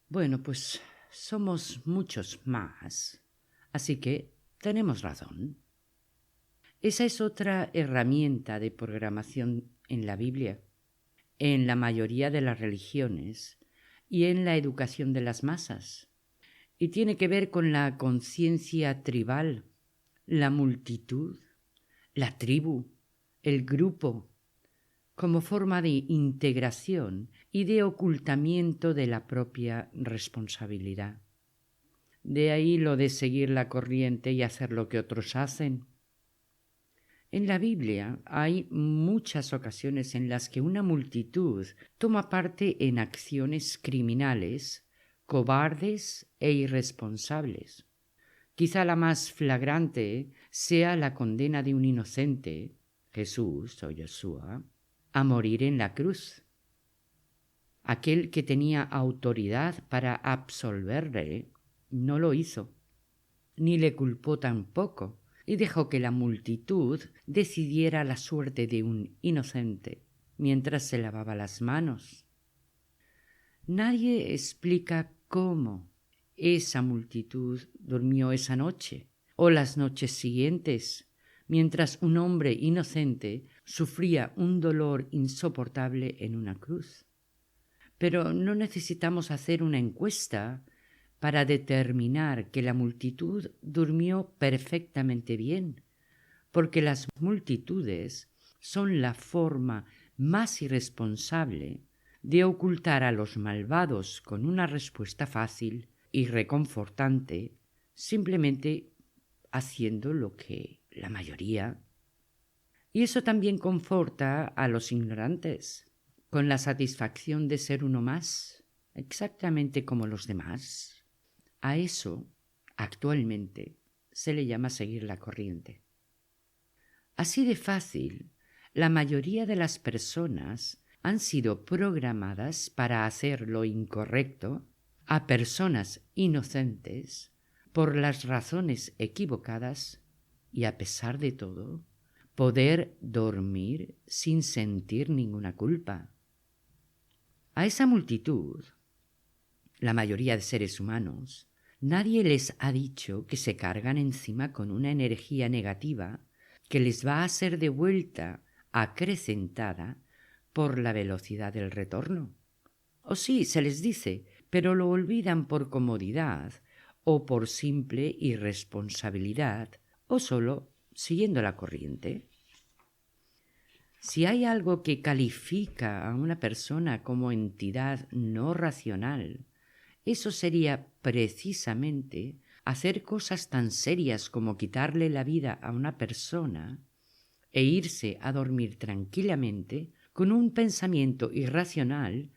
Bueno, pues somos muchos más, así que tenemos razón. Esa es otra herramienta de programación en la Biblia, en la mayoría de las religiones y en la educación de las masas. Y tiene que ver con la conciencia tribal, la multitud, la tribu, el grupo, como forma de integración y de ocultamiento de la propia responsabilidad. De ahí lo de seguir la corriente y hacer lo que otros hacen. En la Biblia hay muchas ocasiones en las que una multitud toma parte en acciones criminales, cobardes e irresponsables. Quizá la más flagrante sea la condena de un inocente, Jesús o Yeshua, a morir en la cruz. Aquel que tenía autoridad para absolverle no lo hizo, ni le culpó tampoco, y dejó que la multitud decidiera la suerte de un inocente mientras se lavaba las manos. Nadie explica cómo esa multitud durmió esa noche o las noches siguientes, mientras un hombre inocente sufría un dolor insoportable en una cruz. Pero no necesitamos hacer una encuesta para determinar que la multitud durmió perfectamente bien, porque las multitudes son la forma más irresponsable de ocultar a los malvados con una respuesta fácil y reconfortante, simplemente haciendo lo que la mayoría. Y eso también conforta a los ignorantes, con la satisfacción de ser uno más, exactamente como los demás. A eso, actualmente, se le llama seguir la corriente. Así de fácil, la mayoría de las personas han sido programadas para hacer lo incorrecto a personas inocentes por las razones equivocadas y, a pesar de todo, poder dormir sin sentir ninguna culpa. A esa multitud, la mayoría de seres humanos, nadie les ha dicho que se cargan encima con una energía negativa que les va a ser de vuelta acrecentada por la velocidad del retorno. O sí, se les dice, pero lo olvidan por comodidad o por simple irresponsabilidad o solo siguiendo la corriente. Si hay algo que califica a una persona como entidad no racional, eso sería precisamente hacer cosas tan serias como quitarle la vida a una persona e irse a dormir tranquilamente con un pensamiento irracional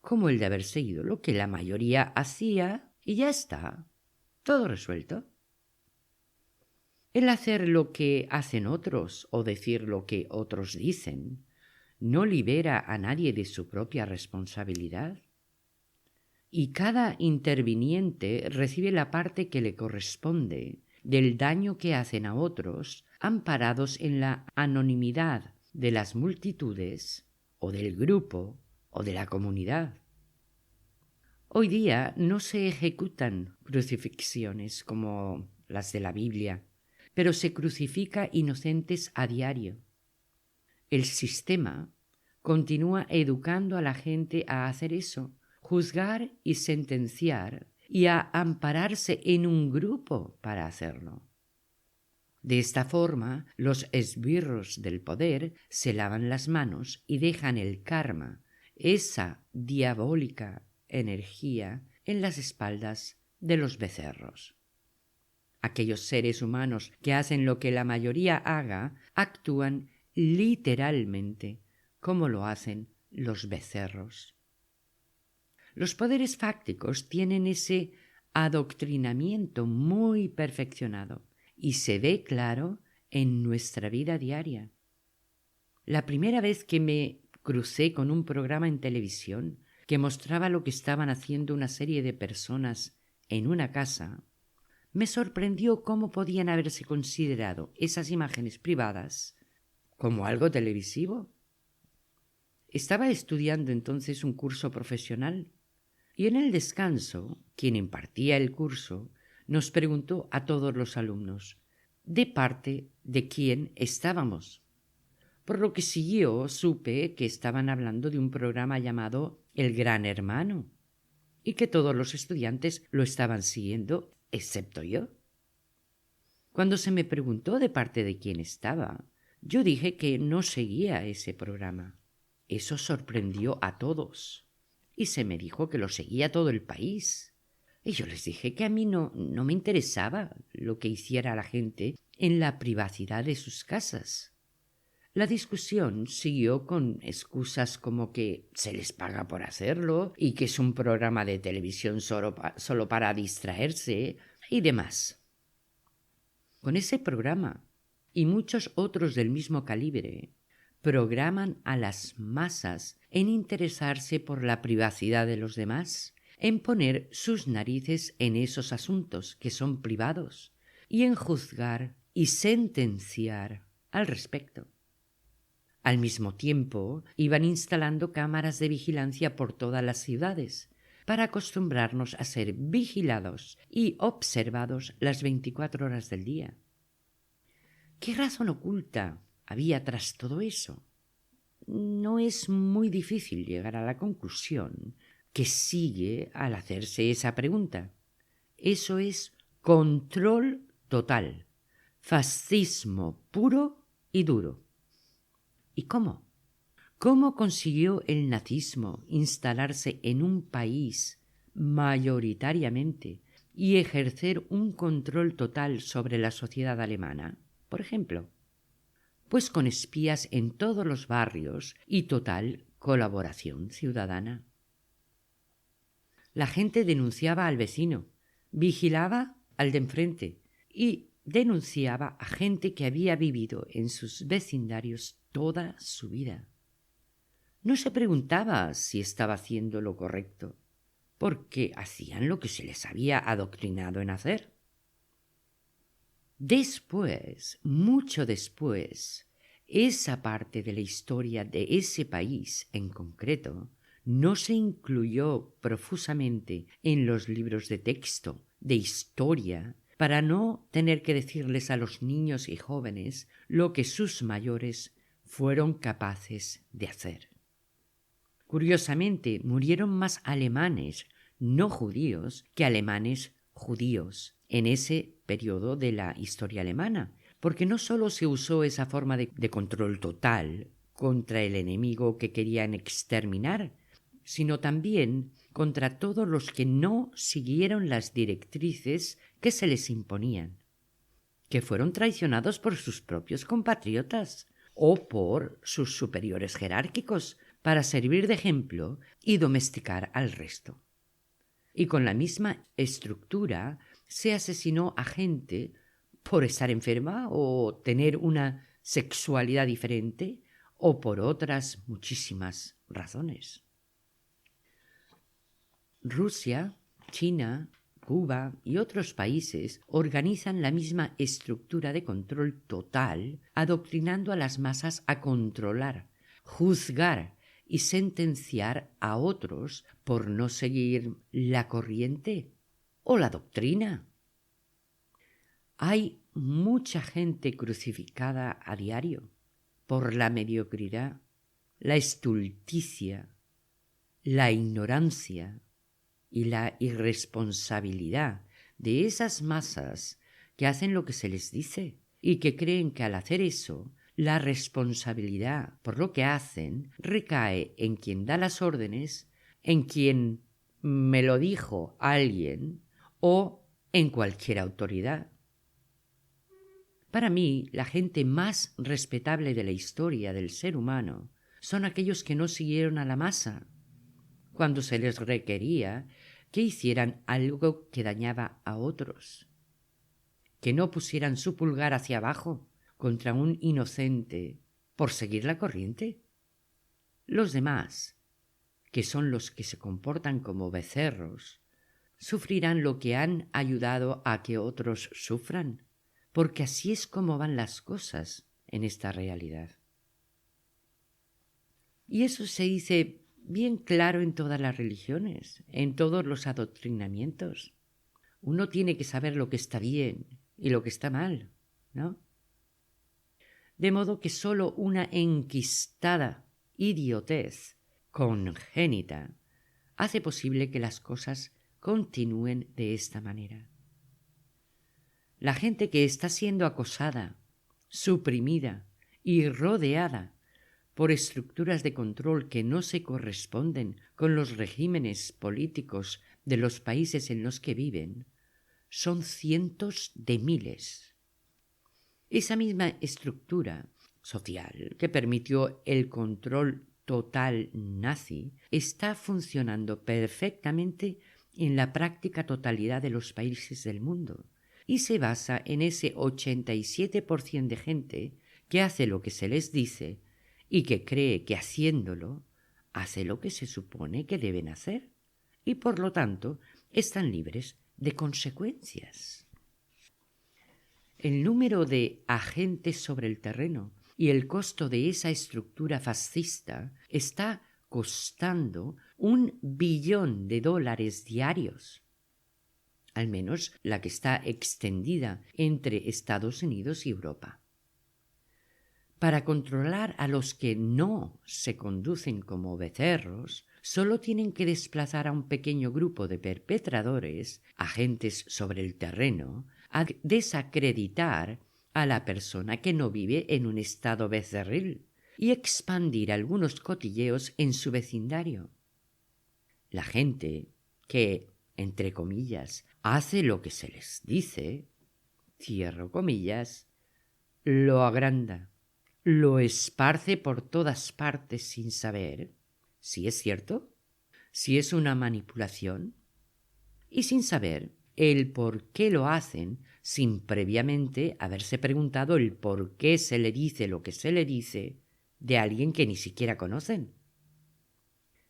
como el de haber seguido lo que la mayoría hacía y ya está, todo resuelto. El hacer lo que hacen otros o decir lo que otros dicen no libera a nadie de su propia responsabilidad. Y cada interviniente recibe la parte que le corresponde del daño que hacen a otros, amparados en la anonimidad de las multitudes o del grupo o de la comunidad. Hoy día no se ejecutan crucifixiones como las de la Biblia, pero se crucifica inocentes a diario. El sistema continúa educando a la gente a hacer eso, juzgar y sentenciar, y a ampararse en un grupo para hacerlo. De esta forma, los esbirros del poder se lavan las manos y dejan el karma, esa diabólica energía, en las espaldas de los becerros. Aquellos seres humanos que hacen lo que la mayoría haga, actúan literalmente como lo hacen los becerros. Los poderes fácticos tienen ese adoctrinamiento muy perfeccionado y se ve claro en nuestra vida diaria. La primera vez que me crucé con un programa en televisión que mostraba lo que estaban haciendo una serie de personas en una casa, me sorprendió cómo podían haberse considerado esas imágenes privadas como algo televisivo. Estaba estudiando entonces un curso profesional Y en el descanso, quien impartía el curso nos preguntó a todos los alumnos de parte de quién estábamos. Por lo que siguió supe que estaban hablando de un programa llamado El Gran Hermano y que todos los estudiantes lo estaban siguiendo, excepto yo. Cuando se me preguntó de parte de quién estaba, yo dije que no seguía ese programa. Eso sorprendió a todos y se me dijo que lo seguía todo el país. Y yo les dije que a mí no me interesaba lo que hiciera la gente en la privacidad de sus casas. La discusión siguió con excusas como que se les paga por hacerlo y que es un programa de televisión solo para distraerse y demás. Con ese programa y muchos otros del mismo calibre, programan a las masas en interesarse por la privacidad de los demás, en poner sus narices en esos asuntos que son privados y en juzgar y sentenciar al respecto. Al mismo tiempo, iban instalando cámaras de vigilancia por todas las ciudades para acostumbrarnos a ser vigilados y observados las 24 horas del día. ¿Qué razón oculta había tras todo eso? No es muy difícil llegar a la conclusión que sigue al hacerse esa pregunta. Eso es control total, fascismo puro y duro. ¿Y cómo? ¿Cómo consiguió el nazismo instalarse en un país mayoritariamente y ejercer un control total sobre la sociedad alemana, por ejemplo? Pues con espías en todos los barrios y total colaboración ciudadana. La gente denunciaba al vecino, vigilaba al de enfrente y denunciaba a gente que había vivido en sus vecindarios toda su vida. No se preguntaba si estaba haciendo lo correcto, porque hacían lo que se les había adoctrinado en hacer. Después, mucho después, esa parte de la historia de ese país en concreto no se incluyó profusamente en los libros de texto, de historia, para no tener que decirles a los niños y jóvenes lo que sus mayores fueron capaces de hacer. Curiosamente, murieron más alemanes no judíos que alemanes judíos en ese periodo de la historia alemana, porque no solo se usó esa forma de control total contra el enemigo que querían exterminar, sino también contra todos los que no siguieron las directrices que se les imponían, que fueron traicionados por sus propios compatriotas o por sus superiores jerárquicos para servir de ejemplo y domesticar al resto. Y con la misma estructura se asesinó a gente por estar enferma o tener una sexualidad diferente o por otras muchísimas razones. Rusia, China, Cuba y otros países organizan la misma estructura de control total, adoctrinando a las masas a controlar, juzgar y sentenciar a otros por no seguir la corriente o la doctrina. Hay mucha gente crucificada a diario por la mediocridad, la estulticia, la ignorancia y la irresponsabilidad de esas masas que hacen lo que se les dice y que creen que al hacer eso, la responsabilidad por lo que hacen recae en quien da las órdenes, en quien me lo dijo alguien o en cualquier autoridad. Para mí, la gente más respetable de la historia del ser humano son aquellos que no siguieron a la masa cuando se les requería que hicieran algo que dañaba a otros, que no pusieran su pulgar hacia abajo contra un inocente por seguir la corriente. Los demás, que son los que se comportan como becerros, sufrirán lo que han ayudado a que otros sufran, porque así es como van las cosas en esta realidad. Y eso se dice bien claro en todas las religiones, en todos los adoctrinamientos. Uno tiene que saber lo que está bien y lo que está mal, ¿no? De modo que sólo una enquistada idiotez congénita hace posible que las cosas continúen de esta manera. La gente que está siendo acosada, suprimida y rodeada por estructuras de control que no se corresponden con los regímenes políticos de los países en los que viven, son cientos de miles. Esa misma estructura social que permitió el control total nazi está funcionando perfectamente en la práctica totalidad de los países del mundo y se basa en ese 87% de gente que hace lo que se les dice y que cree que haciéndolo hace lo que se supone que deben hacer y por lo tanto están libres de consecuencias. El número de agentes sobre el terreno y el costo de esa estructura fascista está costando $1 billón diarios, al menos la que está extendida entre Estados Unidos y Europa. Para controlar a los que no se conducen como becerros, solo tienen que desplazar a un pequeño grupo de perpetradores, agentes sobre el terreno, a desacreditar a la persona que no vive en un estado becerril y expandir algunos cotilleos en su vecindario. La gente que, entre comillas, hace lo que se les dice, cierro comillas, lo agranda, lo esparce por todas partes sin saber si es cierto, si es una manipulación, y sin saber el por qué lo hacen sin previamente haberse preguntado el por qué se le dice lo que se le dice de alguien que ni siquiera conocen,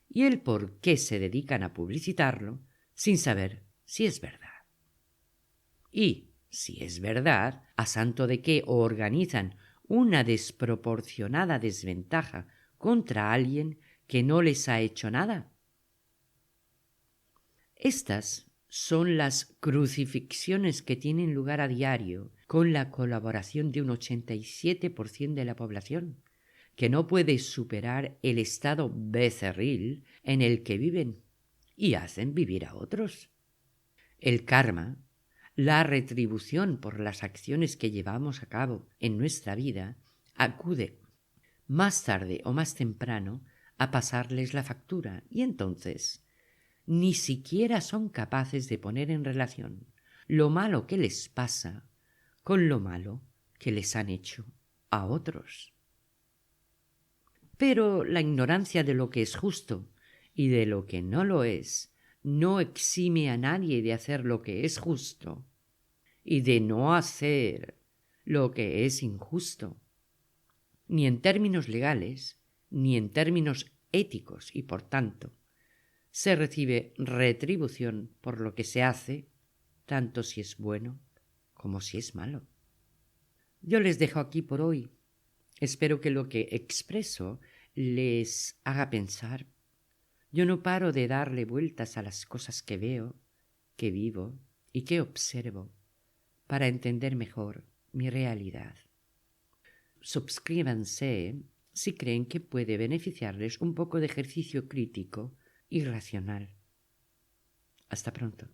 y el por qué se dedican a publicitarlo sin saber si es verdad. Y, si es verdad, a santo de qué organizan una desproporcionada desventaja contra alguien que no les ha hecho nada. Estas son las crucifixiones que tienen lugar a diario con la colaboración de un 87% de la población, que no puede superar el estado becerril en el que viven y hacen vivir a otros. El karma, la retribución por las acciones que llevamos a cabo en nuestra vida, acude más tarde o más temprano a pasarles la factura y entonces ni siquiera son capaces de poner en relación lo malo que les pasa con lo malo que les han hecho a otros. Pero la ignorancia de lo que es justo y de lo que no lo es no exime a nadie de hacer lo que es justo y de no hacer lo que es injusto, ni en términos legales, ni en términos éticos, y por tanto se recibe retribución por lo que se hace, tanto si es bueno como si es malo. Yo les dejo aquí por hoy. Espero que lo que expreso les haga pensar. Yo no paro de darle vueltas a las cosas que veo, que vivo y que observo para entender mejor mi realidad. Suscríbanse si creen que puede beneficiarles un poco de ejercicio crítico y racional. Hasta pronto.